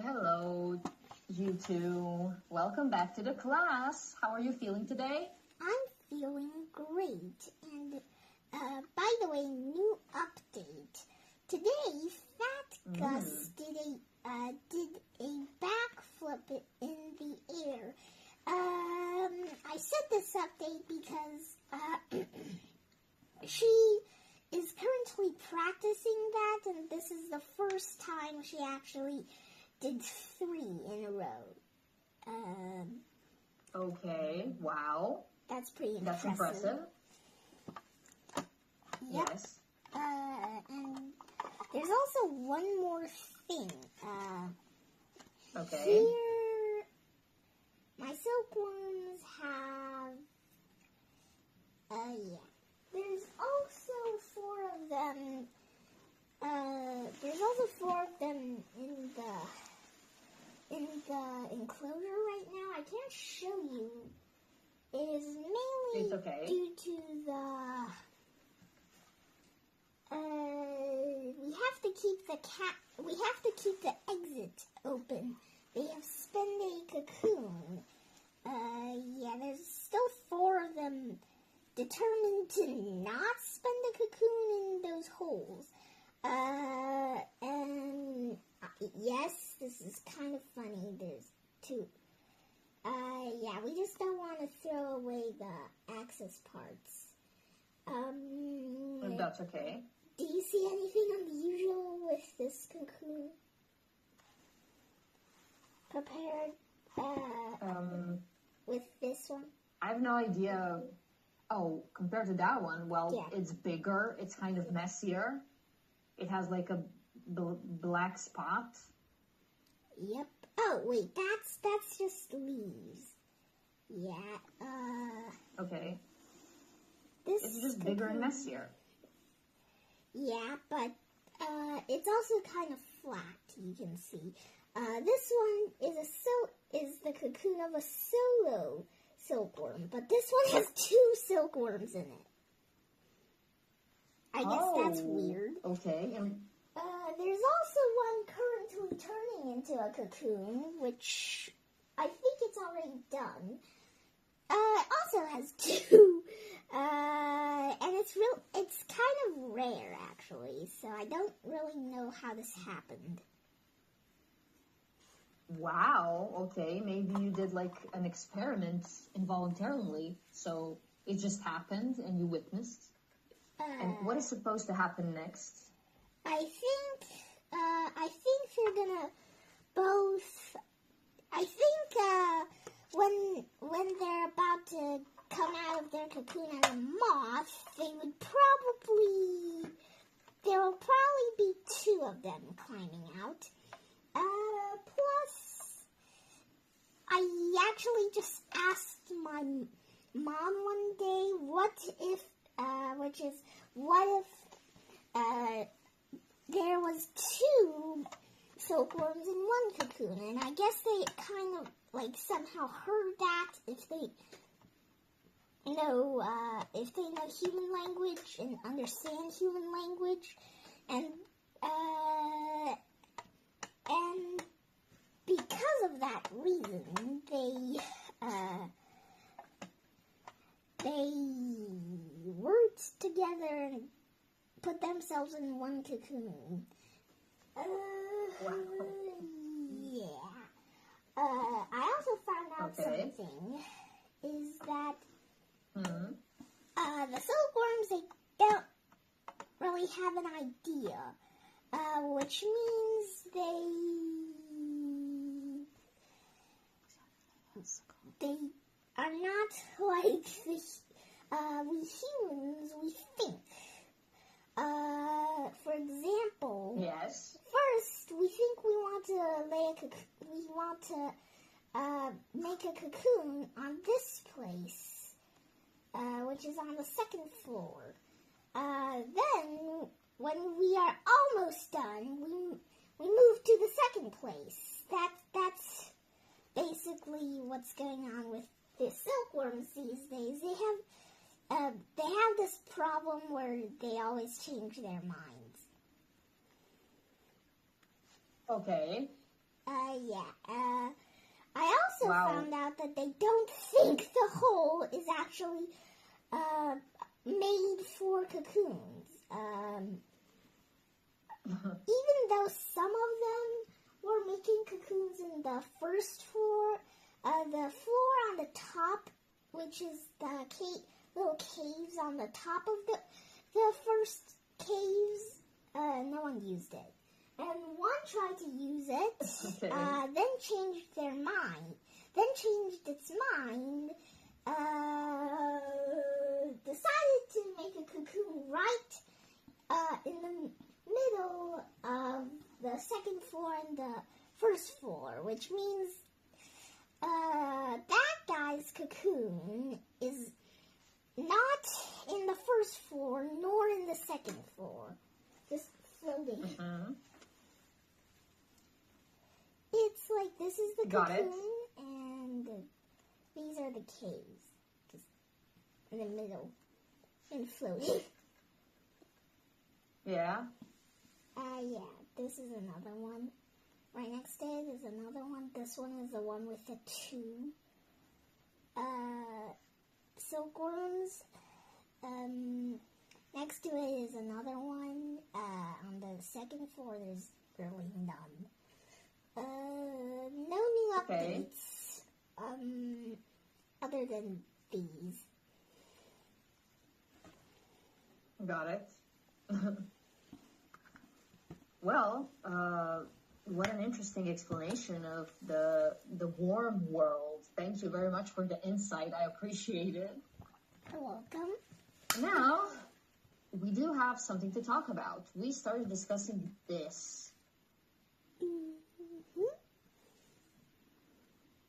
Hello, you two. Welcome back to the class. How are you feeling today? I'm feeling great. And by the way, new update. Today, Fat Gus did a backflip in the air. I said this update because she is currently practicing that, and this is the first time she actually did 3 in a row. Okay, wow. That's pretty impressive. That's impressive. Yep. Yes. And there's also one more thing. Okay. Here, my silkworms have, there's also 4 of them. There's also 4 of them in the enclosure right now. I can't show you. It is mainly It's okay. due to the. We have to keep the exit open. They have spent a cocoon. There's still 4 of them determined to not spend a cocoon in those holes. And yes, this is kind of funny. There's 2. We just don't want to throw away the access parts. That's okay. Do you see anything unusual with this cocoon? Prepared, with this one? I have no idea. Oh, compared to that one, well, Yeah. It's bigger. It's kind of messier. It has like a black spot. Yep. Oh, wait, that's just leaves. Yeah, Okay. this It's just bigger and messier. Yeah, but it's also kind of flat. You can see. This one is the cocoon of a solo silkworm, but this one has 2 silkworms in it. I guess that's weird. Okay. And There's also one currently turning into a cocoon, which I think it's already done. It also has 2. And it's kind of rare, actually, so I don't really know how this happened. wow. Okay. Maybe you did like an experiment involuntarily, so it just happened and you witnessed. And what is supposed to happen next? I think they're gonna both. I think when they're about to come out of their cocoon as a moth, there will probably be 2 of them climbing out. Plus, I actually just asked my mom one day, what if there was 2 silkworms in 1 cocoon, and I guess they kind of like somehow heard that if they know human language and understand human language, and because of that reason, they worked together and put themselves in 1 cocoon. Wow. Yeah. I also found out Okay. something, is that Hmm. the silkworms, they don't really have an idea, which means they are not like we humans, we think. For example, Yes. first we think we want to make a cocoon on this place, which is on the 2nd floor. Then, when we are almost done, we move to the 2nd place. That's basically what's going on with the silkworms these days. They have this problem where they always change their minds. Okay. Yeah. I also Wow. found out that they don't think the hole is actually made for cocoons. Even though some of them were making cocoons in the first floor, the floor on the top, which is the little caves on the top of the first caves, no one used it. And one tried to use it, Okay. then changed their mind. Then changed its mind, decided to make a cocoon right in the middle of the second floor and the first floor, which means that guy's cocoon is not in the first floor nor in the second floor, just floating. Mm-hmm. It's like this is the Got it. cocoon and these are the caves, just in the middle and floating. Yeah. Yeah, this is another one. Right next to it is another one. This one is the one with the two silkworms. Next to it is another one. On the second floor, there's really none. No new Okay. updates. Other than these. Got it. Well, what an interesting explanation of the warm world. Thank you very much for the insight. I appreciate it. You're welcome. Now, we do have something to talk about. We started discussing this Mm-hmm.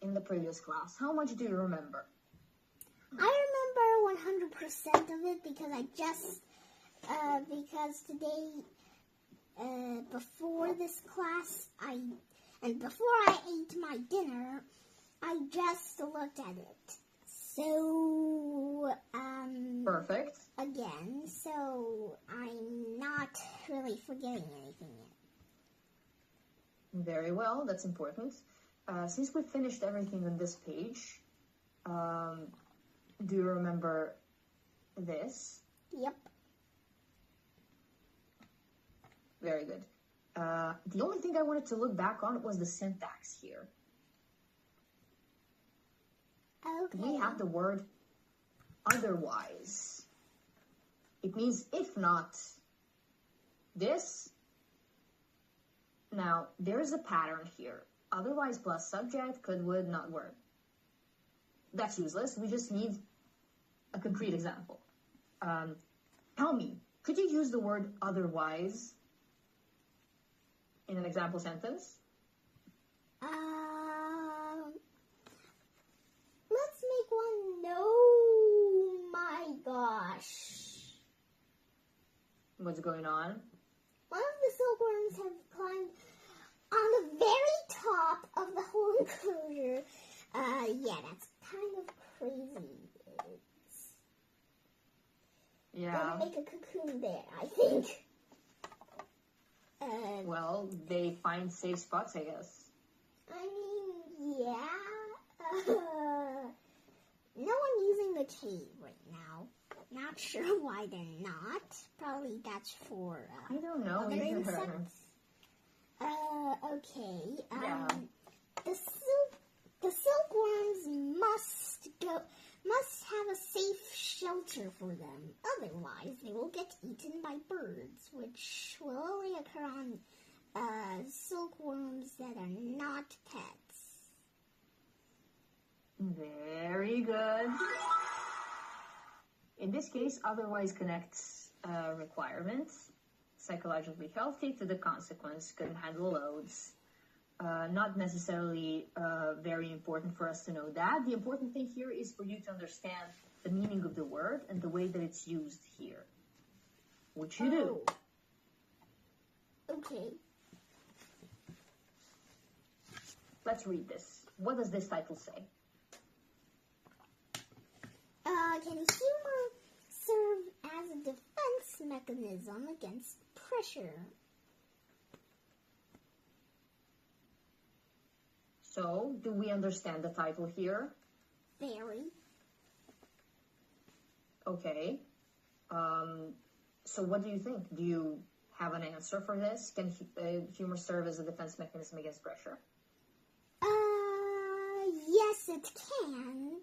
in the previous class. How much do you remember? I remember 100% of it because I just, because today, before this class, before I ate my dinner, I just looked at it. So, Perfect. again, so I'm not really forgetting anything yet. Very well. That's important. Since we finished everything on this page, do you remember this? Yep. Very good. The only thing I wanted to look back on was the syntax here. Okay. We have the word otherwise. It means if not this. Now, there's a pattern here. Otherwise plus subject, could, would, not, were. That's useless. We just need a concrete example. Tell me, could you use the word otherwise in an example sentence? Let's make one. Oh my gosh. What's going on? One of the silkworms have climbed on the very top of the whole enclosure. Yeah, that's kind of crazy. It's Yeah. gonna make a cocoon there, I think. Well, they find safe spots, I guess. I mean, yeah. No one using the cave right now. Not sure why they're not. Probably that's for I don't know other either. insects. Okay. Yeah. The silkworms must have a safe shelter for them. Otherwise, they will get eaten by birds, which will only occur on silkworms that are not pets. Very good. In this case, otherwise connects requirements. Psychologically healthy to the consequence, couldn't handle loads. Not necessarily very important for us to know that. The important thing here is for you to understand the meaning of the word and the way that it's used here. Which you do. Okay. Let's read this. What does this title say? Can humor serve as a defense mechanism against pressure? So, do we understand the title here? Very. Okay. So what do you think? Do you have an answer for this? Can humor serve as a defense mechanism against pressure? Yes, it can.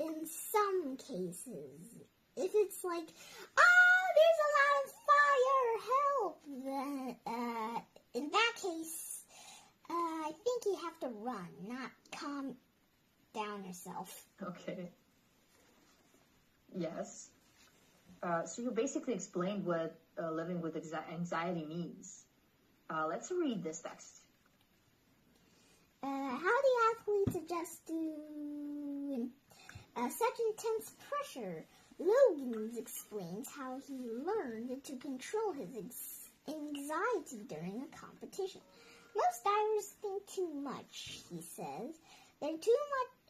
In some cases. If it's like, oh, there's a lot of fire, help, then, in that case, I think you have to run, not calm down yourself. Okay. Yes. So you basically explained what living with anxiety means. Let's read this text. How do athletes adjust to such intense pressure? Logan explains how he learned to control his anxiety during a competition. Most divers think too much, he says. They're too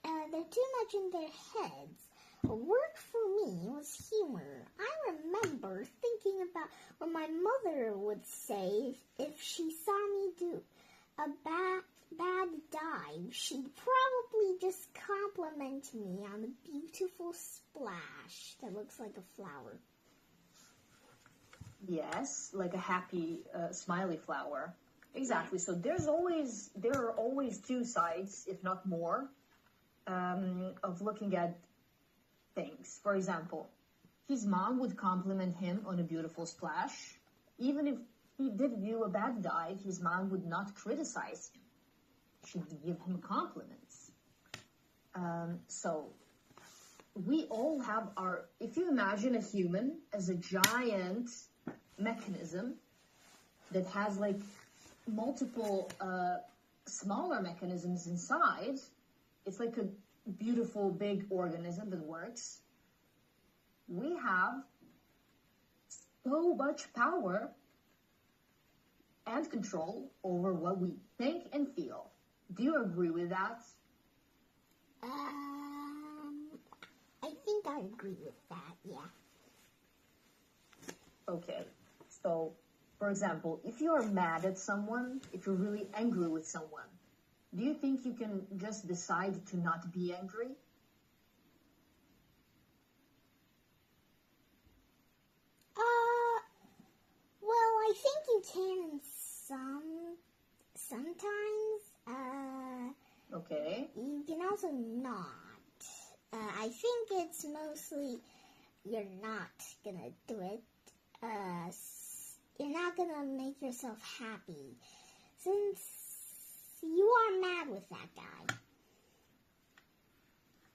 much in their heads. What worked for me was humor. I remember thinking about what my mother would say if she saw me do a bad dive. She'd probably just compliment me on the beautiful splash that looks like a flower. Yes, like a happy, smiley flower. Exactly. So there are always two sides, if not more, of looking at things. For example, his mom would compliment him on a beautiful splash. Even if he did do a bad dive, his mom would not criticize him. She would give him compliments. So we all have if you imagine a human as a giant mechanism that has like multiple smaller mechanisms inside, it's like a beautiful big organism that works. We have so much power and control over what we think and feel. Do you agree with that? I think I agree with that, yeah. Okay, so, for example, if you're mad at someone, if you're really angry with someone, do you think you can just decide to not be angry? Well, I think you can sometimes. Okay. You can also not. I think it's mostly you're not gonna do it. You're not gonna make yourself happy since you are mad with that guy.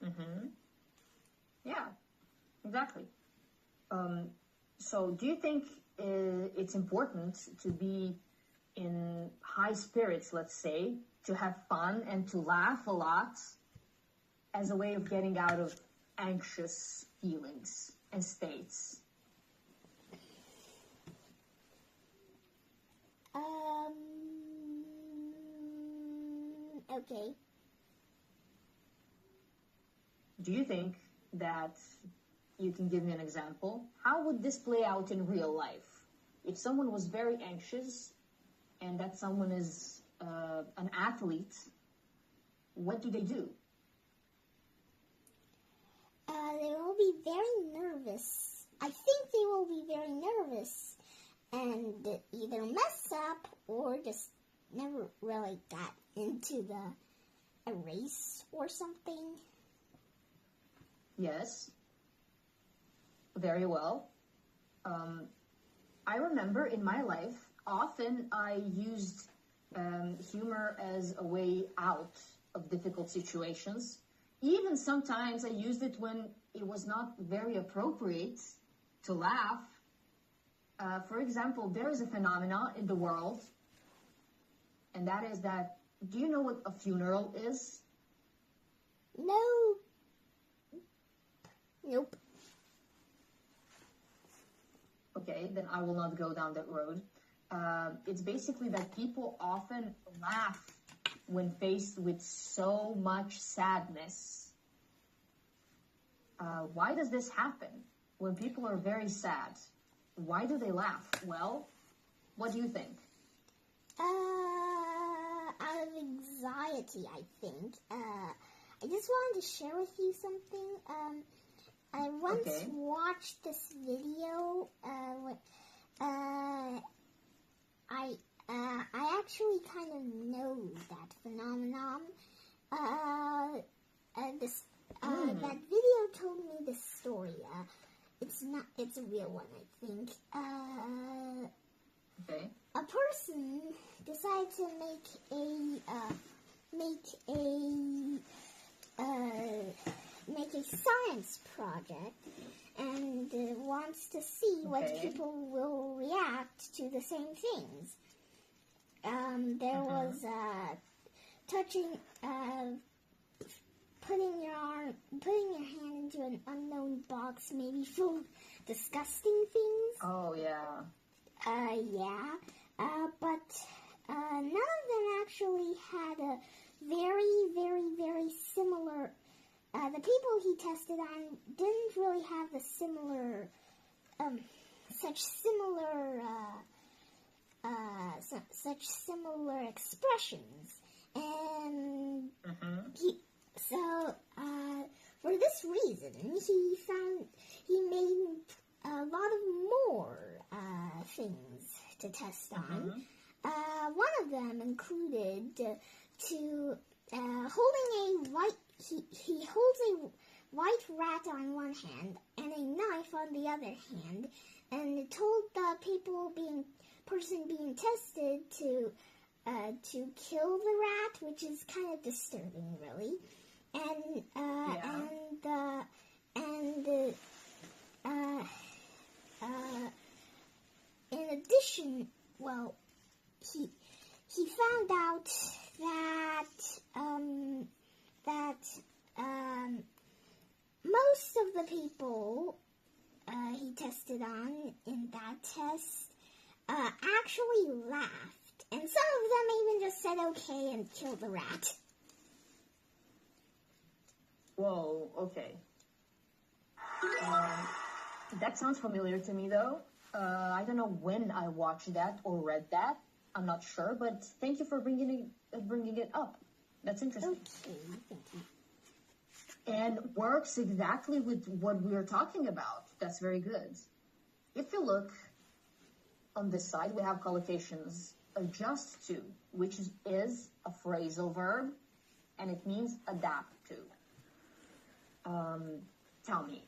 Mm-hmm. Yeah, exactly. So do you think it's important to be in high spirits, let's say, to have fun and to laugh a lot as a way of getting out of anxious feelings and states? Okay. Do you think that you can give me an example? How would this play out in real life? If someone was very anxious and that someone is an athlete, what do they do? They will be very nervous. I think they will be very nervous and either mess up or just never really got into a race or something. Yes. Very well. I remember in my life, often I used humor as a way out of difficult situations. Even sometimes I used it when it was not very appropriate to laugh. For example, there is a phenomenon in the world, and that is that, do you know what a funeral is? No. Nope. Okay, then I will not go down that road. It's basically that people often laugh when faced with so much sadness. Why does this happen? When people are very sad, why do they laugh? Well, what do you think? Out of society, I think. I just wanted to share with you something. I once watched this video. I actually kind of know that phenomenon. That video told me this story. It's a real one, I think. A person decided to make a science project and wants to see what people will react to the same things. There was putting your hand into an unknown box, maybe full of disgusting things. Oh yeah. But none of them actually had a very, very, very similar. The people he tested on didn't really have the such similar expressions, and for this reason, he made a lot of more things to test on. One of them included he holds a white rat on one hand and a knife on the other hand, and it told the person being tested to kill the rat, which is kind of disturbing, really. In addition, well, he found out that most of the people he tested on in that test actually laughed, and some of them even just said okay and killed the rat. Whoa, okay. That sounds familiar to me, though. I don't know when I watched that or read that. I'm not sure, but thank you for bringing it up. That's interesting. Okay, thank you. And works exactly with what we are talking about. That's very good. If you look on this side, we have collocations adjust to, which is a phrasal verb, and it means adapt to. Tell me,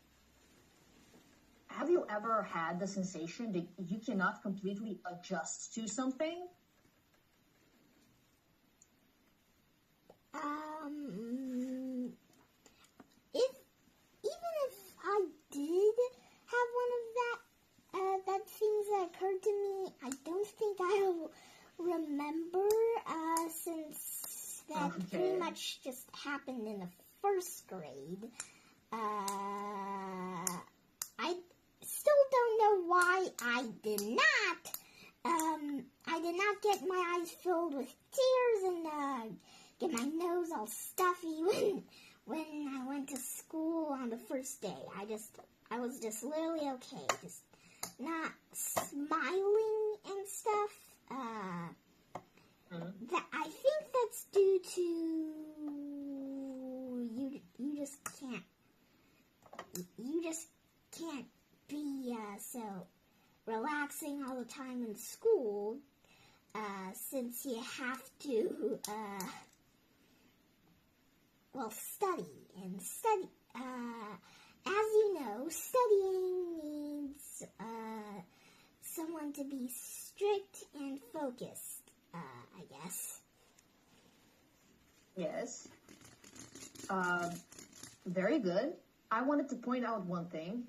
have you ever had the sensation that you cannot completely adjust to something? Even if I did have one of that things that occurred to me, I don't think I'll remember, since that pretty much just happened in the first grade. I still don't know why I did not get my eyes filled with tears and get my nose all stuffy when I went to school on the first day. I was just literally okay, just not smiling and stuff. That I think that's due to you just can't be so relaxing all the time in school, since you have to study. As you know, studying needs someone to be strict and focused, I guess. Yes. Very good. I wanted to point out one thing.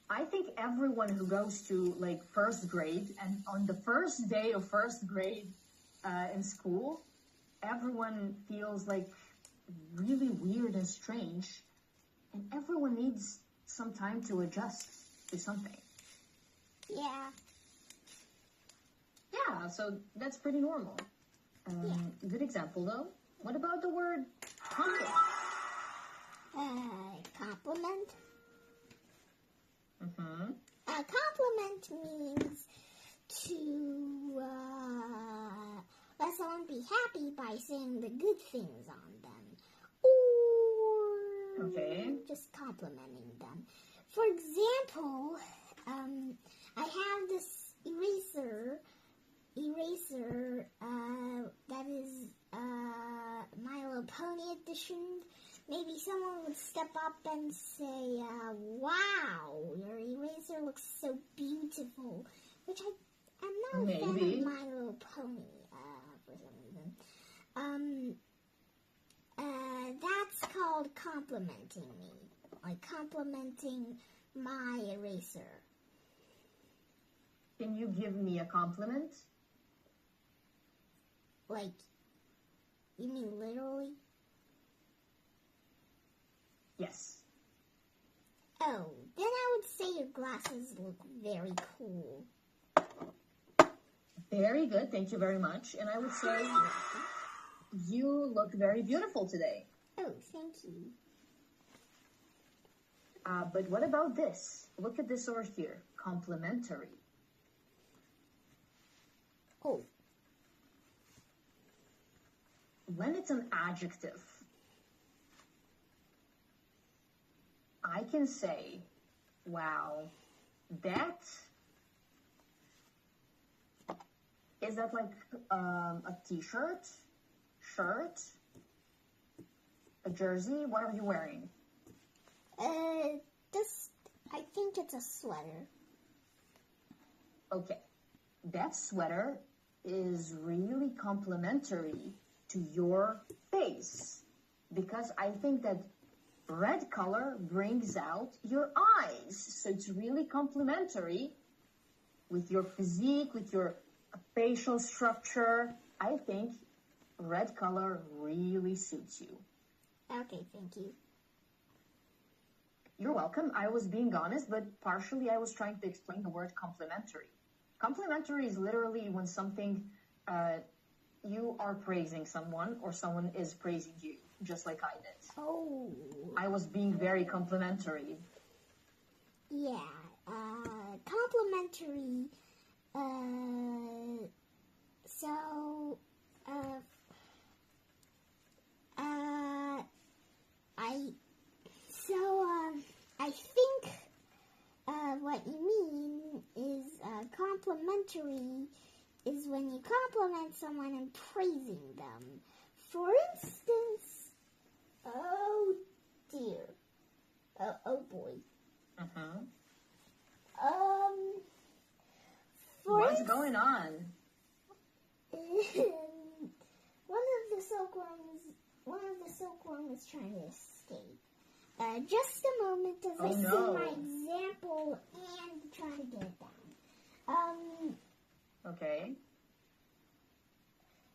I think everyone who goes to first grade, and on the first day of first grade in school, everyone feels really weird and strange, and everyone needs some time to adjust to something. Yeah. Yeah, so that's pretty normal. Good example, though. What about the word compliment? Compliment? A compliment means to let someone be happy by saying the good things on them. Or just complimenting them. For example, I have this eraser that is My Little Pony edition. Maybe someone would step up and say, wow, your eraser looks so beautiful, which I'm not a fan of My Little Pony for some reason. That's called complimenting me, like complimenting my eraser. Can you give me a compliment? Like, you mean literally? Yes. Oh, then I would say your glasses look very cool. Very good, thank you very much. And I would say you look very beautiful today. Oh, thank you. But what about this? Look at this over here. Complimentary. Oh. When it's an adjective, I can say, wow, is that like a t-shirt, shirt, a jersey? What are you wearing? I think it's a sweater. Okay, that sweater is really complimentary to your face, because I think that red color brings out your eyes, so it's really complimentary with your physique, with your facial structure. I think red color really suits you. Okay, thank you. You're welcome. I was being honest, but partially I was trying to explain the word complimentary. Complimentary is literally when something, you are praising someone or someone is praising you, just like I did. Oh. I was being very complimentary. Yeah, complimentary, I think, what you mean is, complimentary is when you compliment someone and praising them. For instance, oh dear. Oh boy. What's going on? One of the silkworms is trying to escape. Just a moment as I see my example and try to get it down. Okay.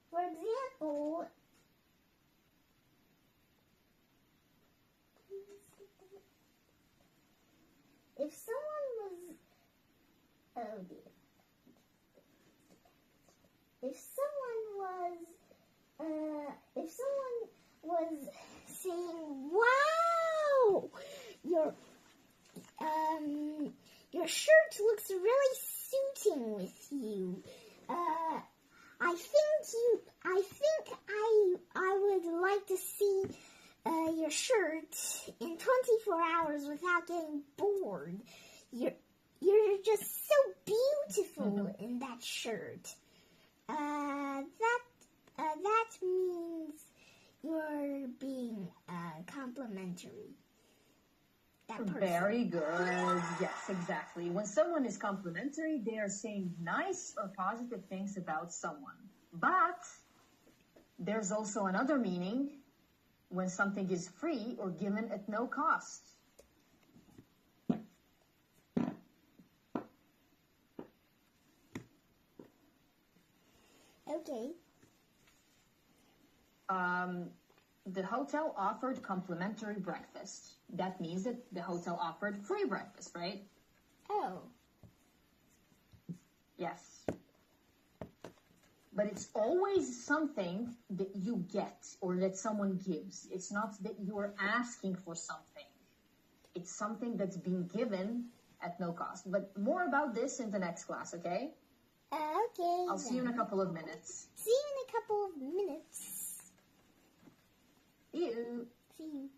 For example, if someone was, oh dear. If someone was saying, wow, your shirt looks really suiting with you. I think I would like to see your shirt in 24 hours without getting bored. You're just so beautiful in that shirt. That means you're being complimentary. That person. Very good. Yes, exactly. When someone is complimentary, they are saying nice or positive things about someone. But there's also another meaning when something is free or given at no cost. Okay. The hotel offered complimentary breakfast. That means that the hotel offered free breakfast, right? Oh. Yes. But it's always something that you get or that someone gives. It's not that you're asking for something. It's something that's being given at no cost. But more about this in the next class, okay? Okay. I'll see you in a couple of minutes. See you in a couple of minutes. See you. See you.